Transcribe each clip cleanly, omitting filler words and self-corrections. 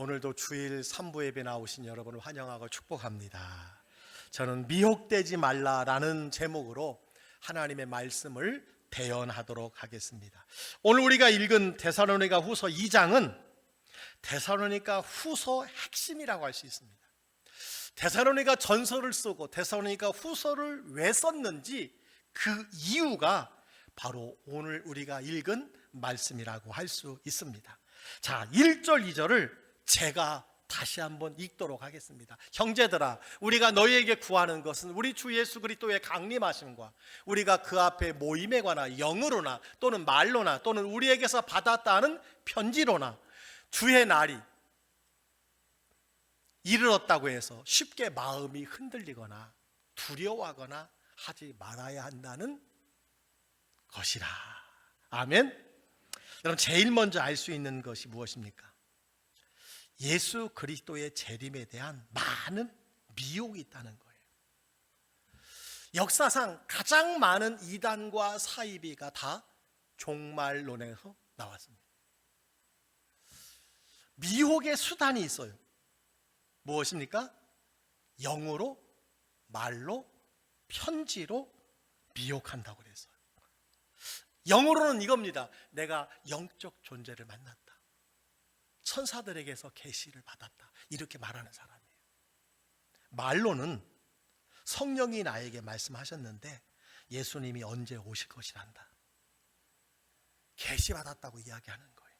오늘도 주일 3부 예배 나오신 여러분을 환영하고 축복합니다. 저는 미혹되지 말라라는 제목으로 하나님의 말씀을 대언하도록 하겠습니다. 오늘 우리가 읽은 데살로니가 후서 2장은 데살로니가 후서 핵심이라고 할 수 있습니다. 데살로니가 전서를 쓰고 데살로니가 후서를 왜 썼는지 그 이유가 바로 오늘 우리가 읽은 말씀이라고 할 수 있습니다. 자, 1절 2절을 제가 다시 한번 읽도록 하겠습니다. 형제들아, 우리가 너희에게 구하는 것은 우리 주 예수 그리스도의 강림하심과 우리가 그 앞에 모임에 관하 영으로나 또는 말로나 또는 우리에게서 받았다 하는 편지로나 주의 날이 이르렀다고 해서 쉽게 마음이 흔들리거나 두려워하거나 하지 말아야 한다는 것이라. 아멘. 여러분, 제일 먼저 알 수 있는 것이 무엇입니까? 예수 그리스도의 재림에 대한 많은 미혹이 있다는 거예요. 역사상 가장 많은 이단과 사이비가 다 종말론에서 나왔습니다. 미혹의 수단이 있어요. 무엇입니까? 영으로, 말로, 편지로 미혹한다고 그랬어요. 영으로는 이겁니다. 내가 영적 존재를 만났다. 천사들에게서 계시를 받았다. 이렇게 말하는 사람이에요. 말로는 성령이 나에게 말씀하셨는데 예수님이 언제 오실 것이란다. 계시 받았다고 이야기하는 거예요.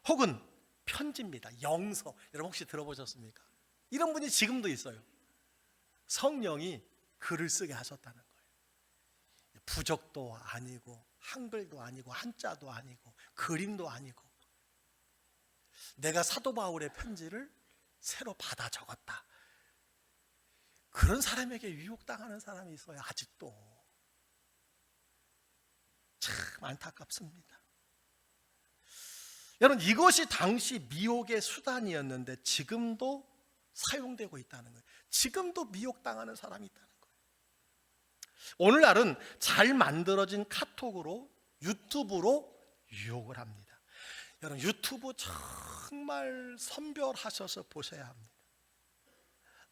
혹은 편지입니다. 영서. 여러분 혹시 들어보셨습니까? 이런 분이 지금도 있어요. 성령이 글을 쓰게 하셨다는 거예요. 부적도 아니고 한글도 아니고 한자도 아니고 그림도 아니고 내가 사도 바울의 편지를 새로 받아 적었다. 그런 사람에게 유혹당하는 사람이 있어요. 아직도. 참 안타깝습니다. 여러분, 이것이 당시 미혹의 수단이었는데 지금도 사용되고 있다는 거예요. 지금도 미혹당하는 사람이 있다는 거예요. 오늘날은 잘 만들어진 카톡으로, 유튜브로 유혹을 합니다. 여러분, 유튜브 정말 선별하셔서 보셔야 합니다.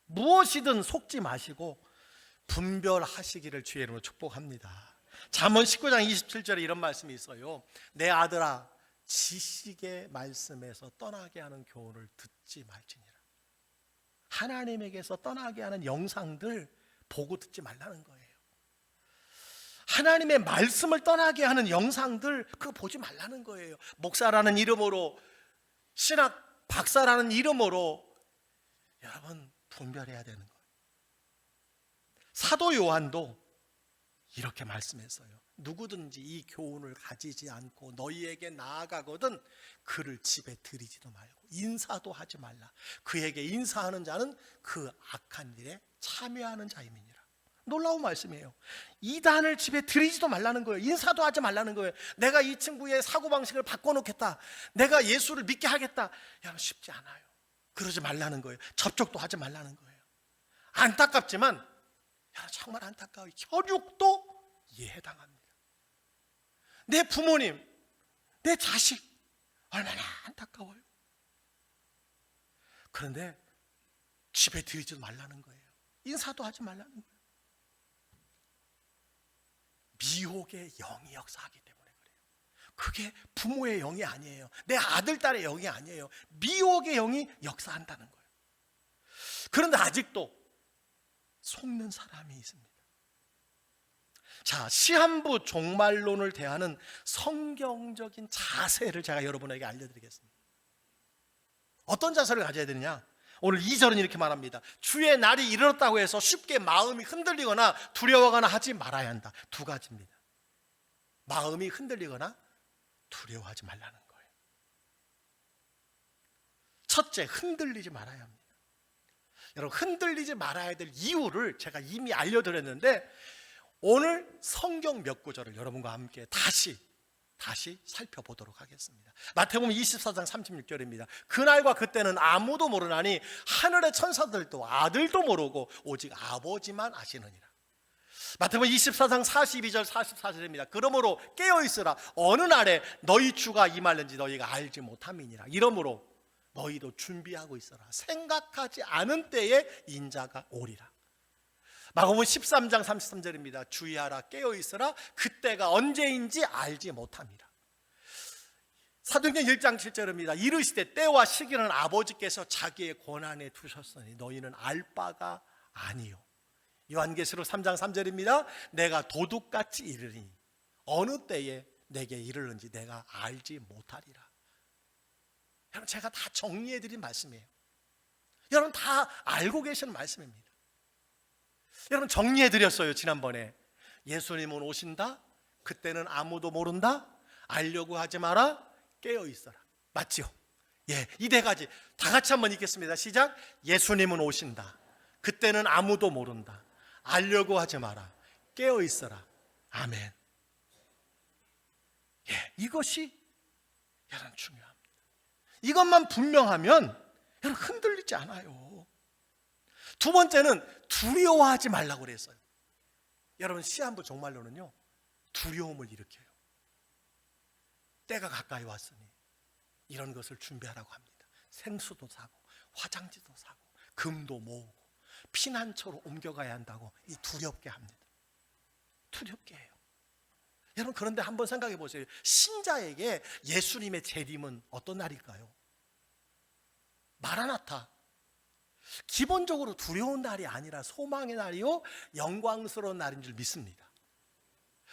무엇이든 속지 마시고 분별하시기를 주의 이름으로 축복합니다. 잠언 19장 27절에 이런 말씀이 있어요. 내 아들아, 지식의 말씀에서 떠나게 하는 교훈을 듣지 말지니라. 하나님에게서 떠나게 하는 영상들 보고 듣지 말라는 거예요. 하나님의 말씀을 떠나게 하는 영상들 그거 보지 말라는 거예요. 목사라는 이름으로, 신학 박사라는 이름으로 여러분 분별해야 되는 거예요. 사도 요한도 이렇게 말씀했어요. 누구든지 이 교훈을 가지지 않고 너희에게 나아가거든 그를 집에 들이지도 말고 인사도 하지 말라. 그에게 인사하는 자는 그 악한 일에 참여하는 자임이니라. 놀라운 말씀이에요. 이단을 집에 들이지도 말라는 거예요. 인사도 하지 말라는 거예요. 내가 이 친구의 사고방식을 바꿔놓겠다. 내가 예수를 믿게 하겠다. 여러분 쉽지 않아요. 그러지 말라는 거예요. 접촉도 하지 말라는 거예요. 안타깝지만 여러분 정말 안타까워요. 혈육도 이해해당합니다. 내 부모님, 내 자식 얼마나 안타까워요. 그런데 집에 들이지도 말라는 거예요. 인사도 하지 말라는 거예요. 미혹의 영이 역사하기 때문에 그래요. 그게 부모의 영이 아니에요. 내 아들, 딸의 영이 아니에요. 미혹의 영이 역사한다는 거예요. 그런데 아직도 속는 사람이 있습니다. 자, 시한부 종말론을 대하는 성경적인 자세를 제가 여러분에게 알려드리겠습니다. 어떤 자세를 가져야 되느냐? 오늘 2절은 이렇게 말합니다. 주의 날이 이르렀다고 해서 쉽게 마음이 흔들리거나 두려워하거나 하지 말아야 한다. 두 가지입니다. 마음이 흔들리거나 두려워하지 말라는 거예요. 첫째, 흔들리지 말아야 합니다. 여러분, 흔들리지 말아야 될 이유를 제가 이미 알려드렸는데 오늘 성경 몇 구절을 여러분과 함께 다시 살펴보도록 하겠습니다. 마태복음 24장 36절입니다. 그날과 그때는 아무도 모르나니 하늘의 천사들도 아들도 모르고 오직 아버지만 아시느니라. 마태복음 24장 42절 44절입니다. 그러므로 깨어있으라. 어느 날에 너희 주가 임할는지 너희가 알지 못함이니라. 이러므로 너희도 준비하고 있어라. 생각하지 않은 때에 인자가 오리라. 마가복음 13장 33절입니다. 주의하라, 깨어 있어라. 그때가 언제인지 알지 못함이라. 사도행전 1장 7절입니다. 이르시되 때와 시기는 아버지께서 자기의 권한에 두셨으니 너희는 알 바가 아니요. 요한계시록 3장 3절입니다. 내가 도둑같이 이르리니 어느 때에 내게 이르는지 내가 알지 못하리라. 여러분, 제가 다 정리해드린 말씀이에요. 여러분 다 알고 계시는 말씀입니다. 여러분, 정리해드렸어요. 지난번에 예수님은 오신다. 그때는 아무도 모른다. 알려고 하지 마라. 깨어 있어라. 맞죠? 예, 이 네 가지 다 같이 한번 읽겠습니다. 시작. 예수님은 오신다. 그때는 아무도 모른다. 알려고 하지 마라. 깨어 있어라. 아멘. 예, 이것이 여러분 중요합니다. 이것만 분명하면 여러분 흔들리지 않아요. 두 번째는 두려워하지 말라고 그랬어요. 여러분, 시한부 종말론은요, 두려움을 일으켜요. 때가 가까이 왔으니 이런 것을 준비하라고 합니다. 생수도 사고 화장지도 사고 금도 모으고 피난처로 옮겨가야 한다고 이 두렵게 합니다. 두렵게 해요. 여러분, 그런데 한번 생각해 보세요. 신자에게 예수님의 재림은 어떤 날일까요? 마라나타. 기본적으로 두려운 날이 아니라 소망의 날이요, 영광스러운 날인 줄 믿습니다.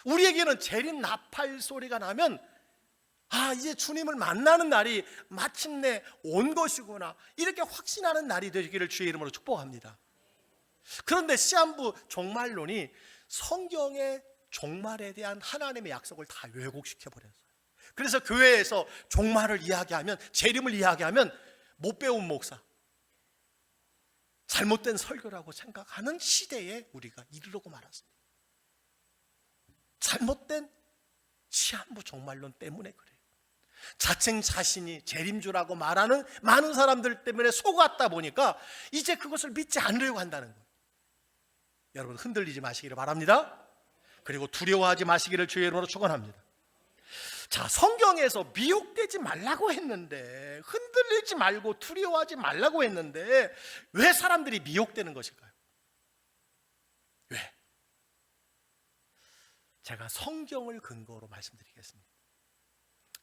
우리에게는 재림 나팔 소리가 나면 이제 주님을 만나는 날이 마침내 온 것이구나, 이렇게 확신하는 날이 되기를 주의 이름으로 축복합니다. 그런데 시한부 종말론이 성경의 종말에 대한 하나님의 약속을 다 왜곡시켜 버렸어요. 그래서 교회에서 종말을 이야기하면, 재림을 이야기하면 못 배운 목사, 잘못된 설교라고 생각하는 시대에 우리가 이르려고 말았습니다. 잘못된 시한부 종말론 때문에 그래요. 자칭 자신이 재림주라고 말하는 많은 사람들 때문에 속았다 보니까 이제 그것을 믿지 않으려고 한다는 거예요. 여러분, 흔들리지 마시기를 바랍니다. 그리고 두려워하지 마시기를 주의 이름으로 축원합니다. 자, 성경에서 미혹되지 말라고 했는데, 흔들리지 말고 두려워하지 말라고 했는데 왜 사람들이 미혹되는 것일까요? 왜? 제가 성경을 근거로 말씀드리겠습니다.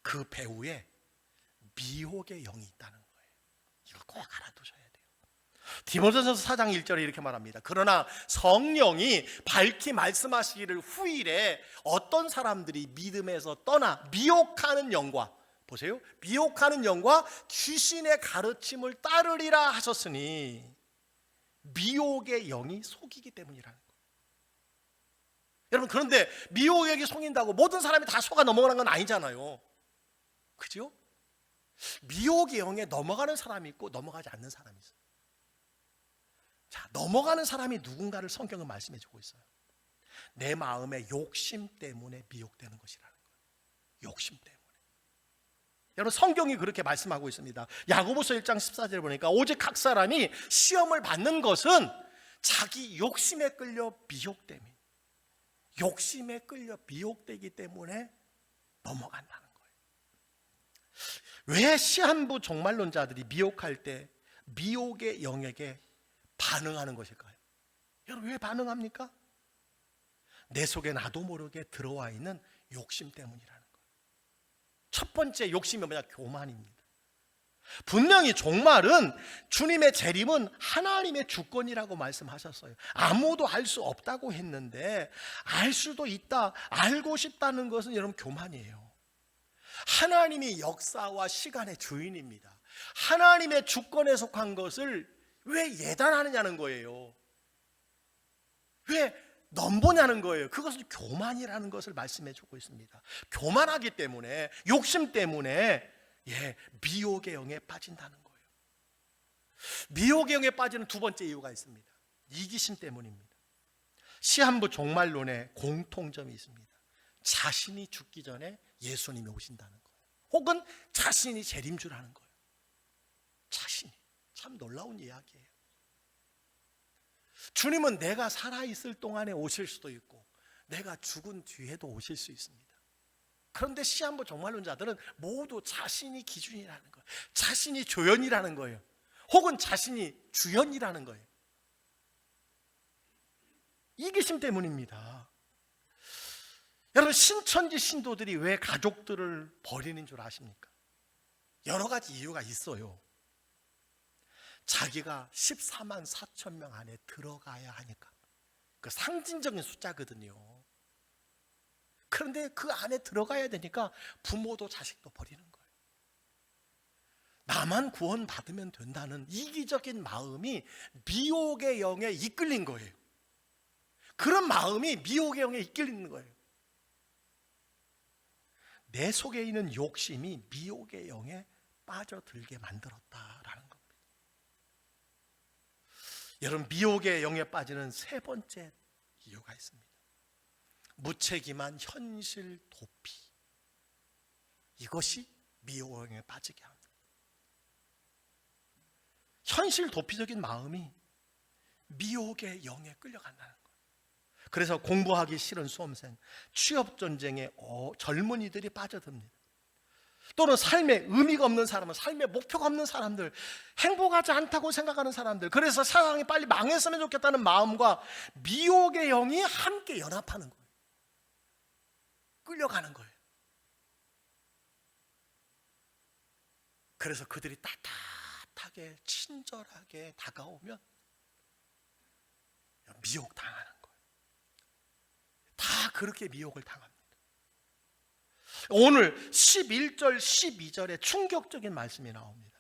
그 배후에 미혹의 영이 있다는 거예요. 이거 꼭 알아두셔야 돼요. 디모데전서 4장 1절에 이렇게 말합니다. 그러나 성령이 밝히 말씀하시기를 후일에 어떤 사람들이 믿음에서 떠나 미혹하는 영과, 보세요, 미혹하는 영과 귀신의 가르침을 따르리라 하셨으니, 미혹의 영이 속이기 때문이라는 거예요. 여러분, 그런데 미혹의 영이 속인다고 모든 사람이 다 속아 넘어가는 건 아니잖아요. 그죠? 미혹의 영에 넘어가는 사람이 있고 넘어가지 않는 사람이 있어요. 자, 넘어가는 사람이 누군가를 성경은 말씀해 주고 있어요. 내 마음의 욕심 때문에 미혹되는 것이라는 거예요. 욕심 때문에. 여러분, 성경이 그렇게 말씀하고 있습니다. 야고보서 1장 14절에 보니까 오직 각 사람이 시험을 받는 것은 자기 욕심에 끌려 미혹됨이, 욕심에 끌려 미혹되기 때문에 넘어간다는 거예요. 왜 시한부 종말론자들이 미혹할 때 미혹의 영에게 반응하는 것일까요? 여러분, 왜 반응합니까? 내 속에 나도 모르게 들어와 있는 욕심 때문이라는 거예요. 첫 번째 욕심이 뭐냐? 교만입니다. 분명히 종말은, 주님의 재림은 하나님의 주권이라고 말씀하셨어요. 아무도 알 수 없다고 했는데 알 수도 있다, 알고 싶다는 것은 여러분 교만이에요. 하나님이 역사와 시간의 주인입니다. 하나님의 주권에 속한 것을 왜 예단하느냐는 거예요. 왜 넘보냐는 거예요. 그것은 교만이라는 것을 말씀해 주고 있습니다. 교만하기 때문에, 욕심 때문에 미혹의 영에 빠진다는 거예요. 미혹의 영에 빠지는 두 번째 이유가 있습니다. 이기심 때문입니다. 시한부 종말론에 공통점이 있습니다. 자신이 죽기 전에 예수님이 오신다는 거예요. 혹은 자신이 재림주라는 거예요. 자신이. 참 놀라운 이야기예요. 주님은 내가 살아있을 동안에 오실 수도 있고 내가 죽은 뒤에도 오실 수 있습니다. 그런데 시한부 종말론자들은 모두 자신이 기준이라는 거예요. 자신이 조연이라는 거예요. 혹은 자신이 주연이라는 거예요. 이기심 때문입니다. 여러분, 신천지 신도들이 왜 가족들을 버리는 줄 아십니까? 여러 가지 이유가 있어요. 자기가 14만 4천 명 안에 들어가야 하니까. 그 상징적인 숫자거든요. 그런데 그 안에 들어가야 되니까 부모도 자식도 버리는 거예요. 나만 구원받으면 된다는 이기적인 마음이 미혹의 영에 이끌린 거예요. 그런 마음이 미혹의 영에 이끌리는 거예요. 내 속에 있는 욕심이 미혹의 영에 빠져들게 만들었다라는 겁니다. 여러분, 미혹의 영에 빠지는 세 번째 이유가 있습니다. 무책임한 현실 도피. 이것이 미혹의 영에 빠지게 합니다. 현실 도피적인 마음이 미혹의 영에 끌려간다는 거예요. 그래서 공부하기 싫은 수험생, 취업전쟁에 젊은이들이 빠져듭니다. 또는 삶에 의미가 없는 사람은, 삶에 목표가 없는 사람들, 행복하지 않다고 생각하는 사람들, 그래서 세상이 빨리 망했으면 좋겠다는 마음과 미혹의 영이 함께 연합하는 거예요. 끌려가는 거예요. 그래서 그들이 따뜻하게 친절하게 다가오면 미혹당하는 거예요. 다 그렇게 미혹을 당합니다. 오늘 11절 12절에 충격적인 말씀이 나옵니다.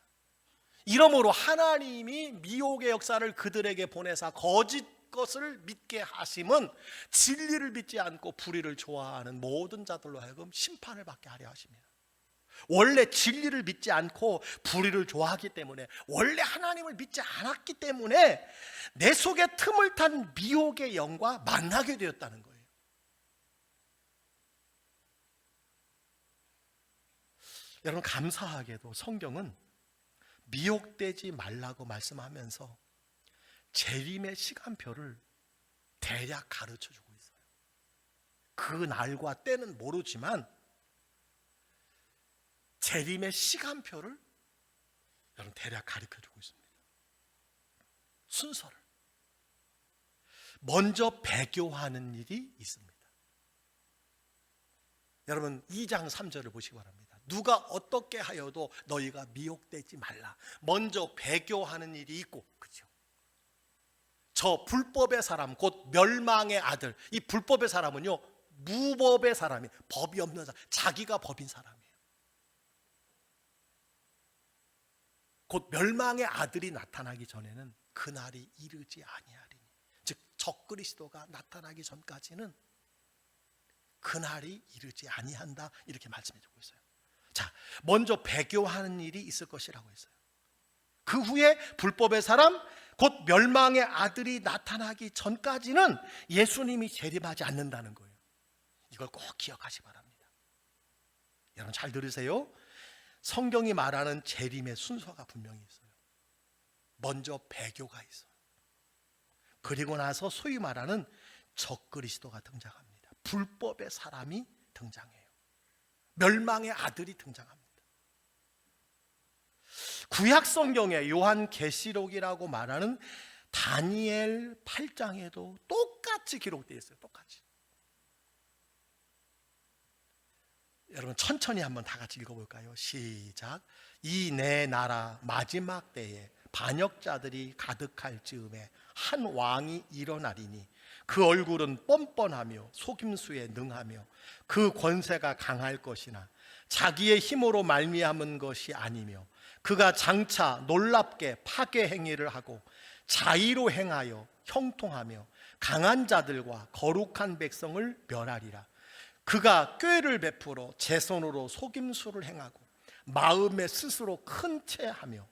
이러므로 하나님이 미혹의 역사를 그들에게 보내사 거짓 것을 믿게 하심은 진리를 믿지 않고 불의를 좋아하는 모든 자들로 하여금 심판을 받게 하려 하십니다. 원래 진리를 믿지 않고 불의를 좋아하기 때문에, 원래 하나님을 믿지 않았기 때문에 내 속에 틈을 탄 미혹의 영과 만나게 되었다는 거예요. 여러분, 감사하게도 성경은 미혹되지 말라고 말씀하면서 재림의 시간표를 대략 가르쳐주고 있어요. 그 날과 때는 모르지만 재림의 시간표를 여러분 대략 가르쳐주고 있습니다. 순서를. 먼저 배교하는 일이 있습니다. 여러분, 2장 3절을 보시기 바랍니다. 누가 어떻게 하여도 너희가 미혹되지 말라. 먼저 배교하는 일이 있고, 그렇죠? 저 불법의 사람, 곧 멸망의 아들. 이 불법의 사람은요, 무법의 사람이, 법이 없는 사람, 자기가 법인 사람이에요. 곧 멸망의 아들이 나타나기 전에는 그날이 이르지 아니하리니. 즉 적그리스도가 나타나기 전까지는 그날이 이르지 아니한다, 이렇게 말씀해주고 있어요. 자, 먼저 배교하는 일이 있을 것이라고 했어요. 그 후에 불법의 사람, 곧 멸망의 아들이 나타나기 전까지는 예수님이 재림하지 않는다는 거예요. 이걸 꼭 기억하시 바랍니다. 여러분 잘 들으세요. 성경이 말하는 재림의 순서가 분명히 있어요. 먼저 배교가 있어요. 그리고 나서 소위 말하는 적그리스도가 등장합니다. 불법의 사람이 등장해요. 멸망의 아들이 등장합니다. 구약 성경에 요한계시록이라고 말하는 다니엘 8장에도 똑같이 기록되어 있어요. 똑같이. 여러분 천천히 한번 다 같이 읽어볼까요? 시작. 이 내 나라 마지막 때에 반역자들이 가득할 즈음에 한 왕이 일어나리니 그 얼굴은 뻔뻔하며 속임수에 능하며 그 권세가 강할 것이나 자기의 힘으로 말미암은 것이 아니며 그가 장차 놀랍게 파괴 행위를 하고 자의로 행하여 형통하며 강한 자들과 거룩한 백성을 멸하리라. 그가 꾀를 베풀어 제 손으로 속임수를 행하고 마음에 스스로 큰 채하며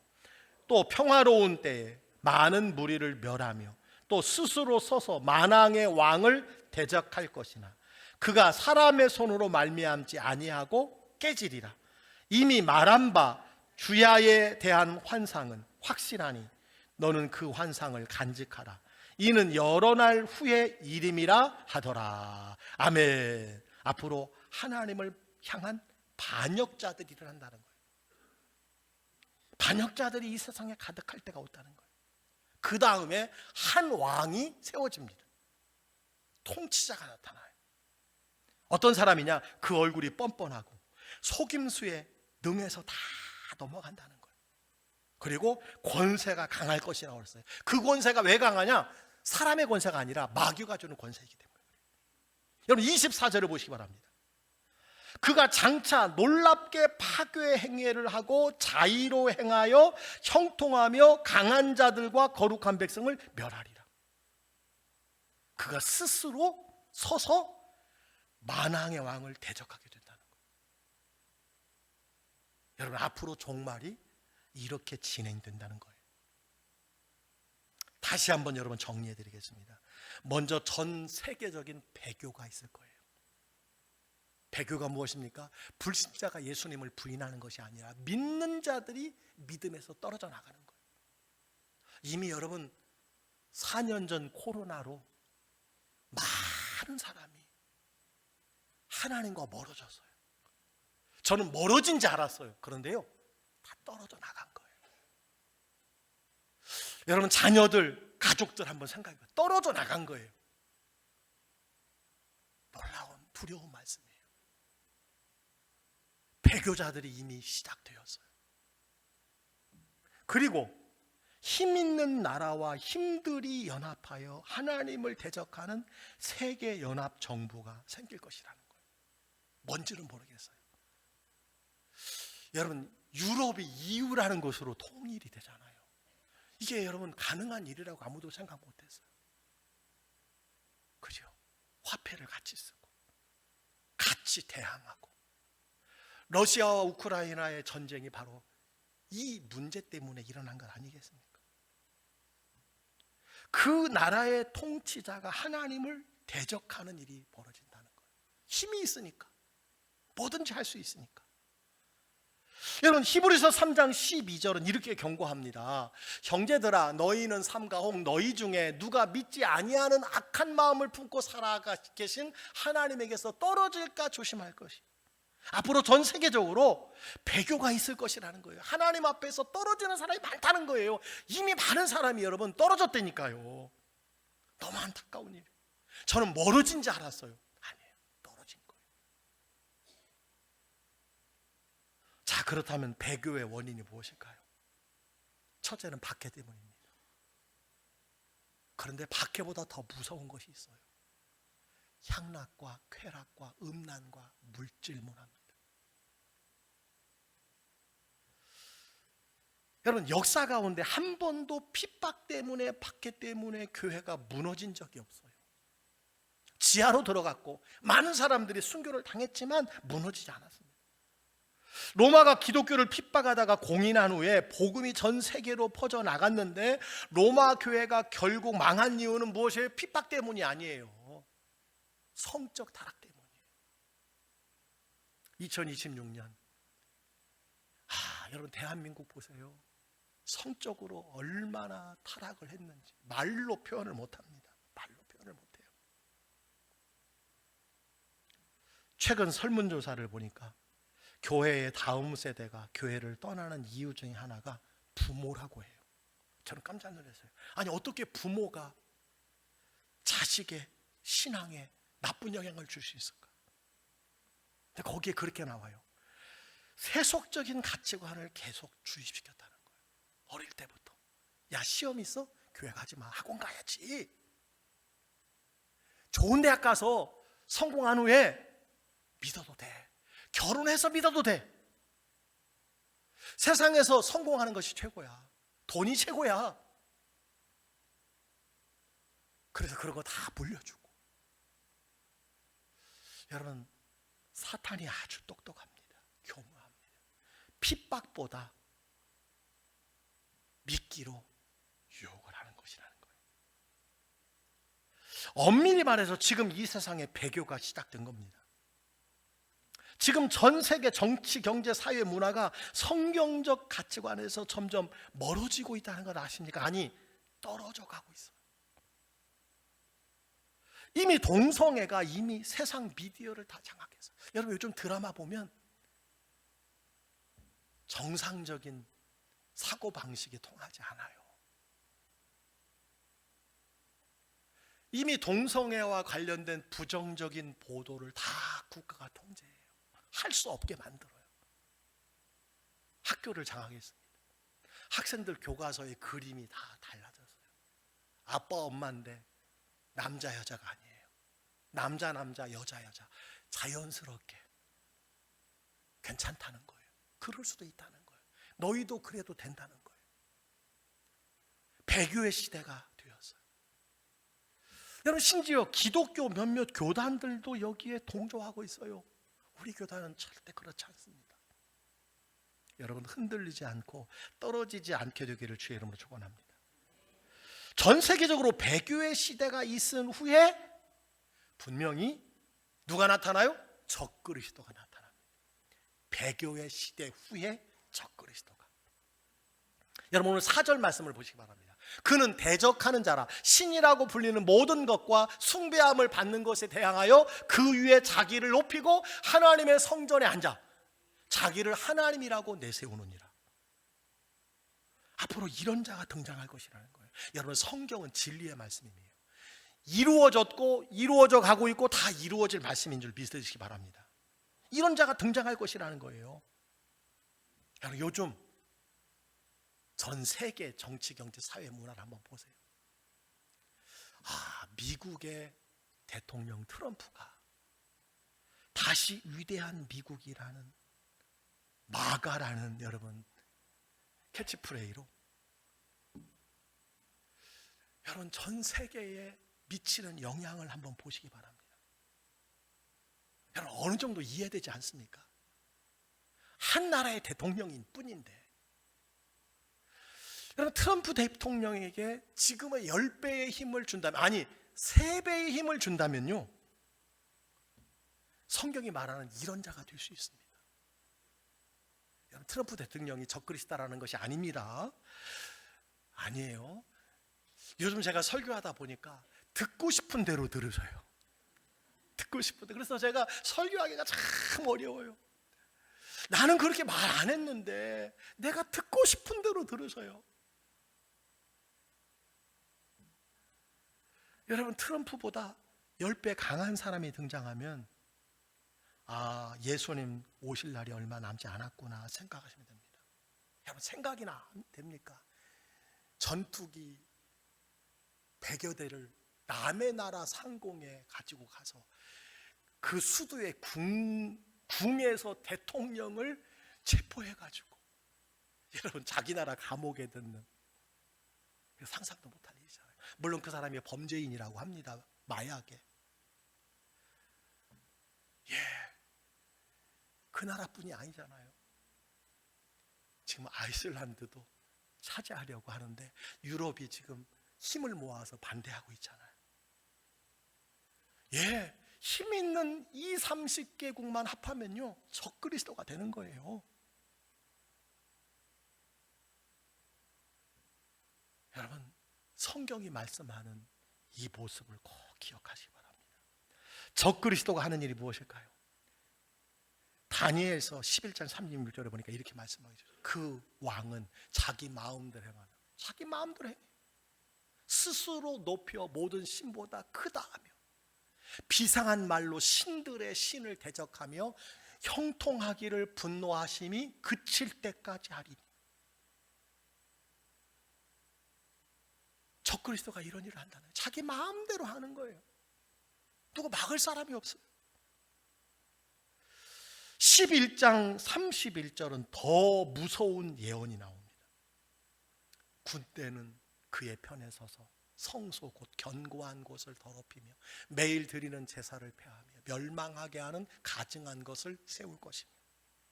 또 평화로운 때에 많은 무리를 멸하며 또 스스로 서서 만왕의 왕을 대적할 것이나 그가 사람의 손으로 말미암지 아니하고 깨지리라. 이미 말한 바 주야에 대한 환상은 확실하니 너는 그 환상을 간직하라. 이는 여러 날 후의 일임이라 하더라. 아멘. 앞으로 하나님을 향한 반역자들이 일어난다는 거예요. 반역자들이 이 세상에 가득할 때가 온다는 거예요. 그 다음에 한 왕이 세워집니다. 통치자가 나타나요. 어떤 사람이냐? 그 얼굴이 뻔뻔하고 속임수에 능해서 다 넘어간다는 거예요. 그리고 권세가 강할 것이라고 했어요. 그 권세가 왜 강하냐? 사람의 권세가 아니라 마귀가 주는 권세이기 때문에. 여러분 24절을 보시기 바랍니다. 그가 장차 놀랍게 파괴 행위를 하고 자의로 행하여 형통하며 강한 자들과 거룩한 백성을 멸하리라. 그가 스스로 서서 만왕의 왕을 대적하게 된다는 거예요. 여러분 앞으로 종말이 이렇게 진행된다는 거예요. 다시 한번 여러분 정리해 드리겠습니다. 먼저 전 세계적인 배교가 있을 거예요. 배교가 무엇입니까? 불신자가 예수님을 부인하는 것이 아니라 믿는 자들이 믿음에서 떨어져 나가는 거예요. 이미 여러분 4년 전 코로나로 많은 사람이 하나님과 멀어졌어요. 저는 멀어진 줄 알았어요. 그런데요, 다 떨어져 나간 거예요. 여러분 자녀들, 가족들 한번 생각해봐요. 떨어져 나간 거예요. 놀라운 두려운 말씀이에요. 배교자들이 이미 시작되었어요. 그리고 힘 있는 나라와 힘들이 연합하여 하나님을 대적하는 세계 연합 정부가 생길 것이라는 거예요. 뭔지는 모르겠어요. 여러분 유럽이 EU라는 것으로 통일이 되잖아요. 이게 여러분 가능한 일이라고 아무도 생각 못했어요. 그죠? 화폐를 같이 쓰고 같이 대항하고. 러시아와 우크라이나의 전쟁이 바로 이 문제 때문에 일어난 것 아니겠습니까? 그 나라의 통치자가 하나님을 대적하는 일이 벌어진다는 거예요. 힘이 있으니까, 뭐든지 할 수 있으니까. 여러분 히브리서 3장 12절은 이렇게 경고합니다. 형제들아 너희는 삼가 혹 너희 중에 누가 믿지 아니하는 악한 마음을 품고 살아가 계신 하나님에게서 떨어질까 조심할 것이. 앞으로 전 세계적으로 배교가 있을 것이라는 거예요. 하나님 앞에서 떨어지는 사람이 많다는 거예요. 이미 많은 사람이 여러분 떨어졌다니까요. 너무 안타까운 일이에요. 저는 멀어진 줄 알았어요. 아니에요, 떨어진 거예요. 자, 그렇다면 배교의 원인이 무엇일까요? 첫째는 박해 때문입니다. 그런데 박해보다 더 무서운 것이 있어요. 향락과 쾌락과 음란과 물질문화입니다. 여러분 역사 가운데 한 번도 핍박 때문에 박해 때문에 교회가 무너진 적이 없어요. 지하로 들어갔고 많은 사람들이 순교를 당했지만 무너지지 않았습니다. 로마가 기독교를 핍박하다가 공인한 후에 복음이 전 세계로 퍼져나갔는데 로마 교회가 결국 망한 이유는 무엇이에요? 핍박 때문이 아니에요. 성적 타락 때문이에요. 2026년 여러분 대한민국 보세요. 성적으로 얼마나 타락을 했는지 말로 표현을 못합니다. 말로 표현을 못해요. 최근 설문조사를 보니까 교회의 다음 세대가 교회를 떠나는 이유 중에 하나가 부모라고 해요. 저는 깜짝 놀랐어요. 아니 어떻게 부모가 자식의 신앙에 나쁜 영향을 줄 수 있을까? 근데 거기에 그렇게 나와요. 세속적인 가치관을 계속 주입시켰다는 거예요. 어릴 때부터. 야 시험 있어? 교회 가지 마. 학원 가야지. 좋은 대학 가서 성공한 후에 믿어도 돼. 결혼해서 믿어도 돼. 세상에서 성공하는 것이 최고야. 돈이 최고야. 그래서 그런 거 다 물려주고. 여러분 사탄이 아주 똑똑합니다. 교묘합니다. 핍박보다 믿기로 유혹을 하는 것이라는 거예요. 엄밀히 말해서 지금 이 세상에 배교가 시작된 겁니다. 지금 전 세계 정치, 경제, 사회, 문화가 성경적 가치관에서 점점 멀어지고 있다는 걸 아십니까? 아니, 떨어져 가고 있어요. 이미 동성애가 이미 세상 미디어를 다 장악했어요. 여러분 요즘 드라마 보면 정상적인 사고방식이 통하지 않아요. 이미 동성애와 관련된 부정적인 보도를 다 국가가 통제해요. 할 수 없게 만들어요. 학교를 장악했습니다. 학생들 교과서의 그림이 다 달라졌어요. 아빠 엄마인데 남자 여자가 아니에요. 남자 여자 자연스럽게 괜찮다는 거예요. 그럴 수도 있다는 거예요. 너희도 그래도 된다는 거예요. 배교의 시대가 되었어요. 여러분 심지어 기독교 몇몇 교단들도 여기에 동조하고 있어요. 우리 교단은 절대 그렇지 않습니다. 여러분 흔들리지 않고 떨어지지 않게 되기를 주의 이름으로 축원합니다. 전 세계적으로 배교의 시대가 있은 후에 분명히 누가 나타나요? 적그리스도가 나타납니다. 배교의 시대 후에 적그리스도가. 여러분 오늘 4절 말씀을 보시기 바랍니다. 그는 대적하는 자라 신이라고 불리는 모든 것과 숭배함을 받는 것에 대항하여 그 위에 자기를 높이고 하나님의 성전에 앉아 자기를 하나님이라고 내세우느니라. 앞으로 이런 자가 등장할 것이라는 거예요. 여러분 성경은 진리의 말씀이에요. 이루어졌고 이루어져 가고 있고 다 이루어질 말씀인 줄 믿으시기 바랍니다. 이런 자가 등장할 것이라는 거예요. 여러분 요즘 전 세계 정치, 경제, 사회, 문화를 한번 보세요. 미국의 대통령 트럼프가 다시 위대한 미국이라는 마가라는 여러분 캐치프레이로 여러분 전 세계에 미치는 영향을 한번 보시기 바랍니다. 여러분 어느 정도 이해되지 않습니까? 한 나라의 대통령인 뿐인데 여러분 트럼프 대통령에게 지금의 10배의 힘을 준다면, 아니 3배의 힘을 준다면요, 성경이 말하는 이런 자가 될 수 있습니다. 여러분 트럼프 대통령이 적그리스도라는 것이 아닙니다. 아니에요. 요즘 제가 설교하다 보니까 듣고 싶은 대로 들으셔요. 듣고 싶은 대로. 그래서 제가 설교하기가 참 어려워요. 나는 그렇게 말 안 했는데 내가 듣고 싶은 대로 들으셔요. 여러분 트럼프보다 10배 강한 사람이 등장하면 예수님 오실 날이 얼마 남지 않았구나 생각하시면 됩니다. 여러분 생각이나 안 됩니까? 전투기 100여 대를 남의 나라 상공에 가지고 가서 그 수도의 궁에서 대통령을 체포해가지고 여러분 자기 나라 감옥에 넣는, 상상도 못할 일이잖아요. 물론 그 사람이 범죄인이라고 합니다. 마약에. 그 나라뿐이 아니잖아요. 지금 아이슬란드도 차지하려고 하는데 유럽이 지금 힘을 모아서 반대하고 있잖아요. 힘 있는 20-30개국만 합하면요 적그리스도가 되는 거예요. 여러분 성경이 말씀하는 이 모습을 꼭 기억하시기 바랍니다. 적그리스도가 하는 일이 무엇일까요? 다니엘서 11장 36절에 보니까 이렇게 말씀하죠. 그 왕은 자기 마음대로 행하는, 자기 마음대로 해. 스스로 높여 모든 신보다 크다하며 비상한 말로 신들의 신을 대적하며 형통하기를 분노하심이 그칠 때까지 하리니. 적그리스도가 이런 일을 한다는 거예요. 자기 마음대로 하는 거예요. 누구 막을 사람이 없어요. 11장 31절은 더 무서운 예언이 나옵니다. 군대는 그의 편에 서서 성소 곧 견고한 곳을 더럽히며 매일 드리는 제사를 폐하며 멸망하게 하는 가증한 것을 세울 것이며.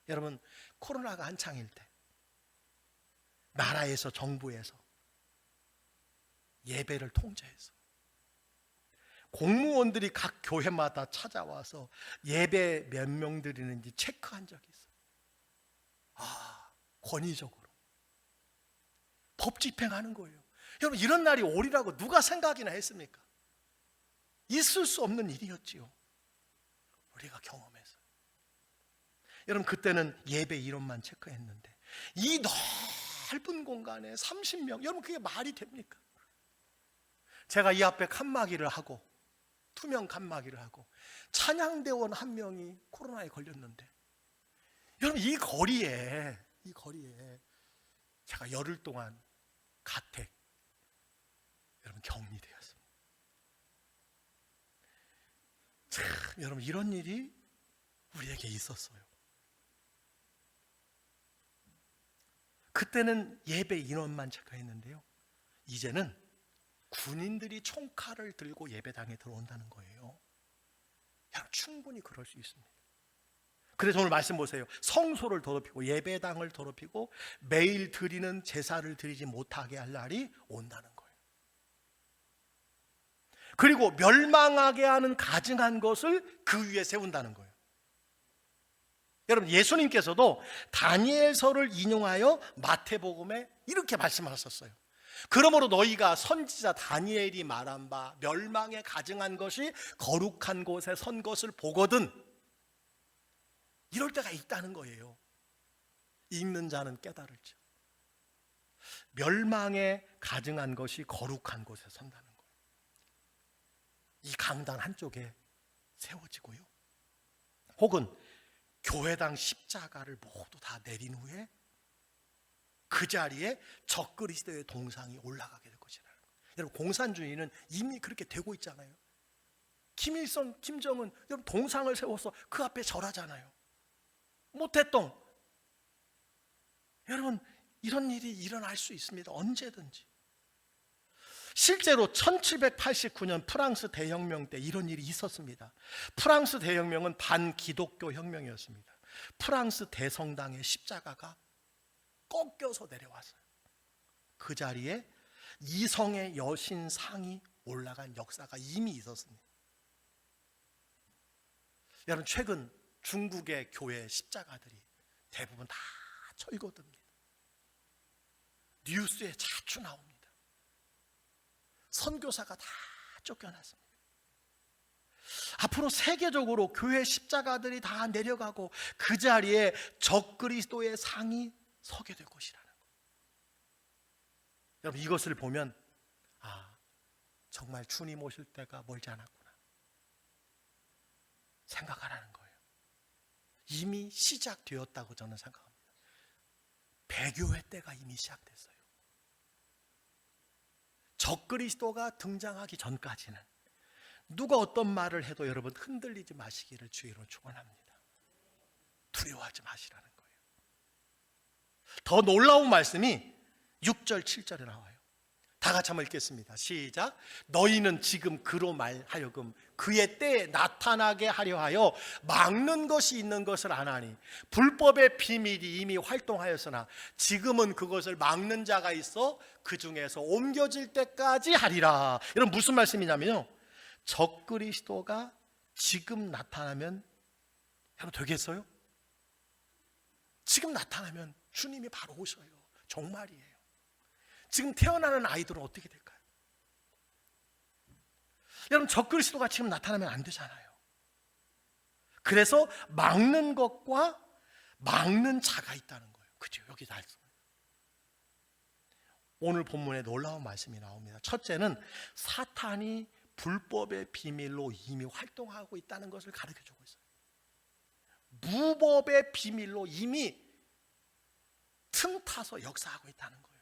여러분 코로나가 한창일 때 나라에서 정부에서 예배를 통제해서 공무원들이 각 교회마다 찾아와서 예배 몇 명 드리는지 체크한 적이 있어요. 권위적으로 법 집행하는 거예요. 여러분 이런 날이 오리라고 누가 생각이나 했습니까? 있을 수 없는 일이었지요. 우리가 경험해서. 여러분, 그때는 예배 이론만 체크했는데 이 넓은 공간에 30명, 여러분 그게 말이 됩니까? 제가 이 앞에 칸막이를 하고, 투명 칸막이를 하고, 찬양대원 한 명이 코로나에 걸렸는데, 여러분 이 거리에 제가 열흘 동안 가택, 여러분 격리되었습니다. 참, 여러분 이런 일이 우리에게 있었어요. 그때는 예배 인원만 체크했는데요, 이제는 군인들이 총칼을 들고 예배당에 들어온다는 거예요. 여러분 충분히 그럴 수 있습니다. 그래서 오늘 말씀 보세요. 성소를 더럽히고 예배당을 더럽히고 매일 드리는 제사를 드리지 못하게 할 날이 온다는 거예요. 그리고 멸망하게 하는 가증한 것을 그 위에 세운다는 거예요. 여러분, 예수님께서도 다니엘서를 인용하여 마태복음에 이렇게 말씀하셨어요. 그러므로 너희가 선지자 다니엘이 말한 바 멸망에 가증한 것이 거룩한 곳에 선 것을 보거든, 이럴 때가 있다는 거예요. 읽는 자는 깨달을지. 멸망에 가증한 것이 거룩한 곳에 선다는 거예요. 이 강단 한쪽에 세워지고요, 혹은 교회당 십자가를 모두 다 내린 후에 그 자리에 적그리스도의 동상이 올라가게 될 것이라는 거예요. 여러분, 공산주의는 이미 그렇게 되고 있잖아요. 김일성, 김정은, 여러분 동상을 세워서 그 앞에 절하잖아요. 모태똥. 여러분, 이런 일이 일어날 수 있습니다. 언제든지. 실제로 1789년 프랑스 대혁명 때 이런 일이 있었습니다. 프랑스 대혁명은 반기독교 혁명이었습니다. 프랑스 대성당의 십자가가 꺾여서 내려왔어요. 그 자리에 이성의 여신 상이 올라간 역사가 이미 있었습니다. 여러분, 최근 중국의 교회 십자가들이 대부분 다 철거됩니다. 뉴스에 자주 나옵니다. 선교사가 다 쫓겨났습니다. 앞으로 세계적으로 교회 십자가들이 다 내려가고 그 자리에 적그리스도의 상이 서게 될 것이라는 거예요. 여러분, 이것을 보면 정말 주님 오실 때가 멀지 않았구나 생각하라는 거예요. 이미 시작되었다고 저는 생각합니다. 배교회 때가 이미 시작됐어요. 적그리스도가 등장하기 전까지는 누가 어떤 말을 해도 여러분 흔들리지 마시기를 주의로 축원합니다. 두려워하지 마시라는 거예요. 더 놀라운 말씀이 6절 7절에 나와요. 다 같이 한번 읽겠습니다. 시작. 너희는 지금 그로 말하여금 그의 때에 나타나게 하려 하여 막는 것이 있는 것을 아나니 불법의 비밀이 이미 활동하였으나 지금은 그것을 막는 자가 있어 그 중에서 옮겨질 때까지 하리라. 이런 무슨 말씀이냐면요, 적그리스도가 지금 나타나면 여러분 되겠어요? 지금 나타나면 주님이 바로 오셔요. 정말이에요. 지금 태어나는 아이들은 어떻게 될까요? 여러분, 적그리스도가 지금 나타나면 안 되잖아요. 그래서 막는 것과 막는 자가 있다는 거예요. 그죠? 여기 다 있습니다. 오늘 본문에 놀라운 말씀이 나옵니다. 첫째는 사탄이 불법의 비밀로 이미 활동하고 있다는 것을 가르쳐주고 있어요. 무법의 비밀로 이미 틈타서 역사하고 있다는 거예요.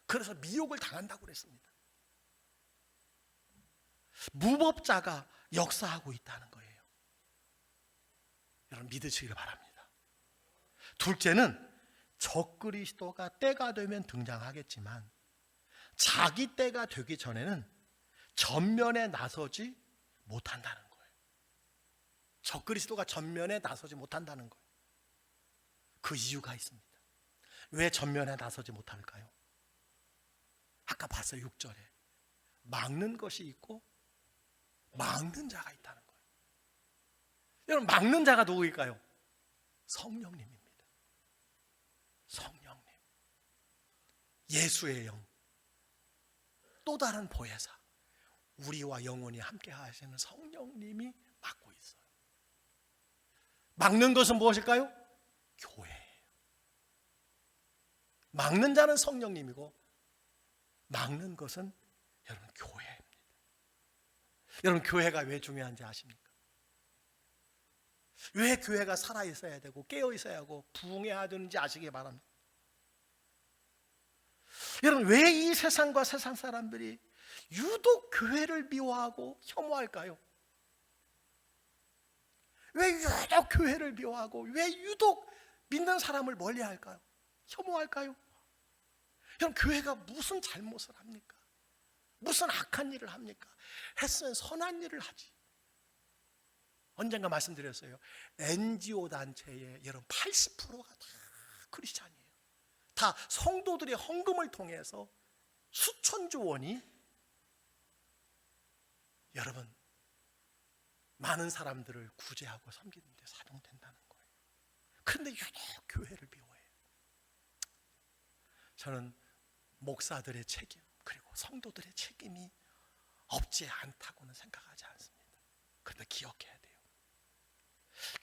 그래서 미혹을 당한다고 그랬습니다. 무법자가 역사하고 있다는 거예요. 여러분 믿으시길 바랍니다. 둘째는 적그리스도가 때가 되면 등장하겠지만 자기 때가 되기 전에는 전면에 나서지 못한다는 거예요. 적그리스도가 전면에 나서지 못한다는 거예요. 그 이유가 있습니다. 왜 전면에 나서지 못할까요? 아까 봤어요. 6절에 막는 것이 있고 막는 자가 있다는 거예요. 여러분, 막는 자가 누구일까요? 성령님입니다. 성령님, 예수의 영, 또 다른 보혜사, 우리와 영원히 함께 하시는 성령님이 막고 있어요. 막는 것은 무엇일까요? 교회예요. 막는 자는 성령님이고 막는 것은 여러분 교회입니다. 여러분 교회가 왜 중요한지 아십니까? 왜 교회가 살아있어야 되고 깨어있어야 하고 부흥해야 되는지 아시기 바랍니다. 여러분 왜 이 세상과 세상 사람들이 유독 교회를 미워하고 혐오할까요? 왜 유독 교회를 미워하고 왜 유독 믿는 사람을 멀리할까요? 혐오할까요? 여러분 교회가 무슨 잘못을 합니까? 무슨 악한 일을 합니까? 했으면 선한 일을 하지. 언젠가 말씀드렸어요. NGO 단체의 여러분 80%가 다 크리스찬이에요. 다 성도들의 헌금을 통해서 수천조 원이 여러분 많은 사람들을 구제하고 섬기는 데 사용된다는 거예요. 그런데 유독 교회를 미워해요. 저는 목사들의 책임 그리고 성도들의 책임이 없지 않다고는 생각하지 않습니다. 그런데 기억해야 돼요.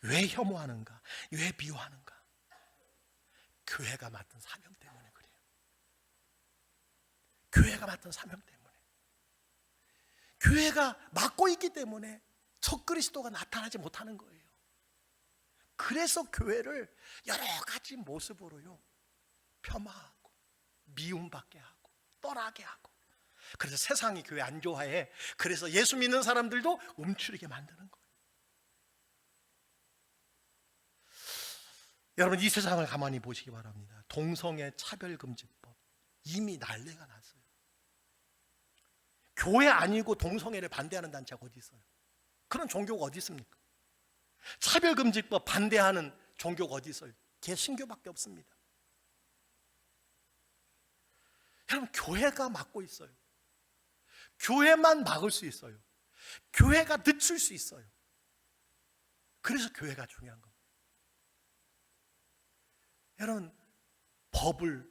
왜 혐오하는가? 왜 미워하는가? 교회가 맡은 사명 때문에 그래요. 교회가 맡은 사명 때문에. 교회가 맡고 있기 때문에 적그리스도가 나타나지 못하는 거예요. 그래서 교회를 여러 가지 모습으로요 폄하하고 미움받게 하고 떠나게 하고, 그래서 세상이 교회 안 좋아해. 그래서 예수 믿는 사람들도 움츠리게 만드는 거예요. 여러분 이 세상을 가만히 보시기 바랍니다. 동성애 차별금지법 이미 난리가 났어요. 교회 아니고 동성애를 반대하는 단체가 어디 있어요? 그런 종교가 어디 있습니까? 차별금지법 반대하는 종교가 어디 있어요? 개신교밖에 없습니다. 여러분 교회가 막고 있어요. 교회만 막을 수 있어요. 교회가 늦출 수 있어요. 그래서 교회가 중요한 겁니다. 여러분 법을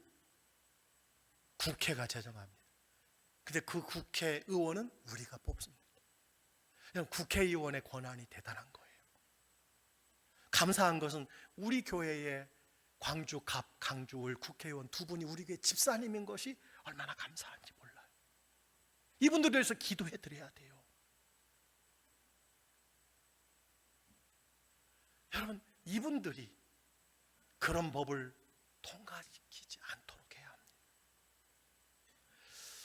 국회가 제정합니다. 근데 그 국회의원은 우리가 뽑습니다. 여러분 국회의원의 권한이 대단한 거예요. 감사한 것은 우리 교회의 광주 갑 강주을 국회의원 두 분이 우리 교회 집사님인 것이 얼마나 감사한지 몰라요. 이분들에 대해서 기도해 드려야 돼요. 여러분 이분들이 그런 법을 통과시키지 않도록 해야 합니다.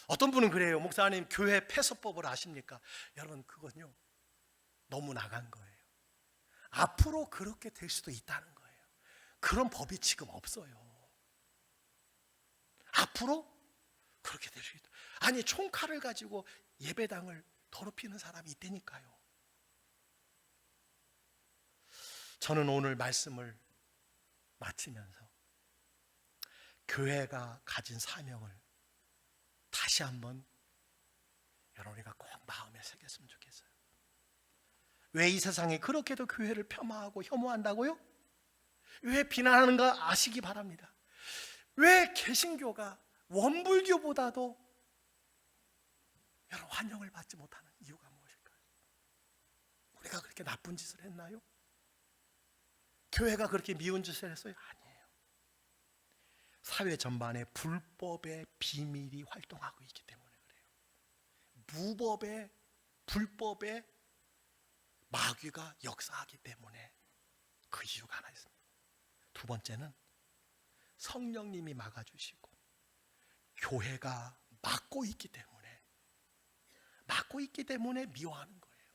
어떤 분은 그래요. 목사님 교회 폐쇄법을 아십니까? 여러분 그건요 너무 나간 거예요. 앞으로 그렇게 될 수도 있다는 거예요. 그런 법이 지금 없어요. 앞으로 그렇게 될 수 있다. 아니 총칼을 가지고 예배당을 더럽히는 사람이 있다니까요. 저는 오늘 말씀을 마치면서 교회가 가진 사명을 다시 한번 여러분이가 꼭 마음에 새겼으면 좋겠어요. 왜 이 세상에 그렇게도 교회를 폄하하고 혐오한다고요? 왜 비난하는가 아시기 바랍니다. 왜 개신교가 원불교보다도 여러분 환영을 받지 못하는 이유가 무엇일까요? 우리가 그렇게 나쁜 짓을 했나요? 교회가 그렇게 미운 짓을 했어요? 아니에요. 사회 전반에 불법의 비밀이 활동하고 있기 때문에 그래요. 무법의 불법의 마귀가 역사하기 때문에 그 이유가 하나 있습니다. 두 번째는 성령님이 막아주시고 교회가 막고 있기 때문에 미워하는 거예요.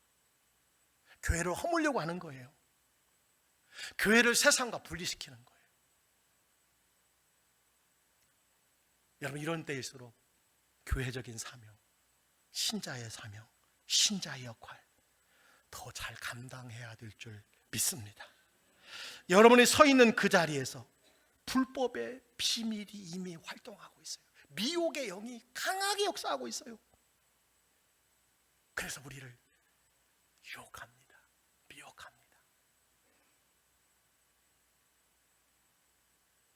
교회를 허물려고 하는 거예요. 교회를 세상과 분리시키는 거예요. 여러분 이런 때일수록 교회적인 사명, 신자의 사명, 신자의 역할 더 잘 감당해야 될 줄 믿습니다. 여러분이 서 있는 그 자리에서 불법의 비밀이 이미 활동하고 있어요. 미혹의 영이 강하게 역사하고 있어요. 그래서 우리를 유혹합니다. 미혹합니다.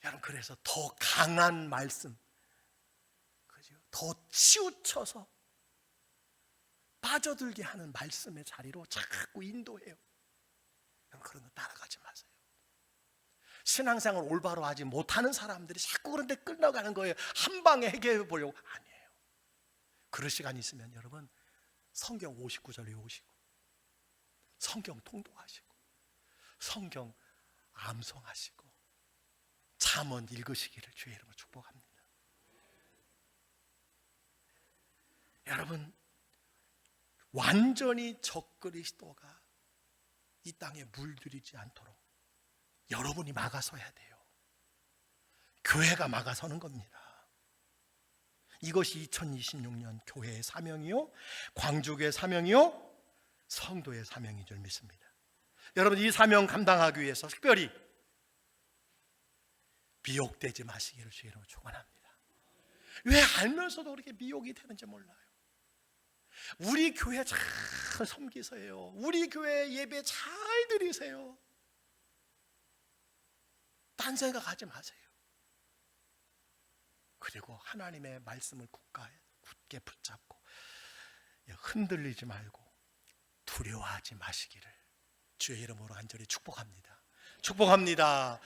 여러분 그래서 더 강한 말씀, 그죠? 더 치우쳐서 막 빠져들게 하는 말씀의 자리로 자꾸 인도해요. 그런 거 따라가지 마세요. 신앙생활 올바로 하지 못하는 사람들이 자꾸 그런 데 끌려가는 거예요. 한 방에 해결해 보려고. 아니에요. 그럴 시간 있으면 여러분 성경 59절 외우시고 성경 통독하시고 성경 암송하시고 잠언 읽으시기를 주의 이름으로 축복합니다. 여러분 완전히 적그리스도가 이 땅에 물들이지 않도록 여러분이 막아서야 돼요. 교회가 막아서는 겁니다. 이것이 2026년 교회의 사명이요, 광주교회의 사명이요, 성도의 사명인 줄 믿습니다. 여러분 이 사명 감당하기 위해서 특별히 미혹되지 마시기를 주의 이름으로 축원합니다. 왜 알면서도 그렇게 미혹이 되는지 몰라요. 우리 교회 잘 섬기세요. 우리 교회 예배 잘 드리세요. 딴 생각하지 마세요. 그리고 하나님의 말씀을 굳게 붙잡고 흔들리지 말고 두려워하지 마시기를 주의 이름으로 간절히 축복합니다. 축복합니다.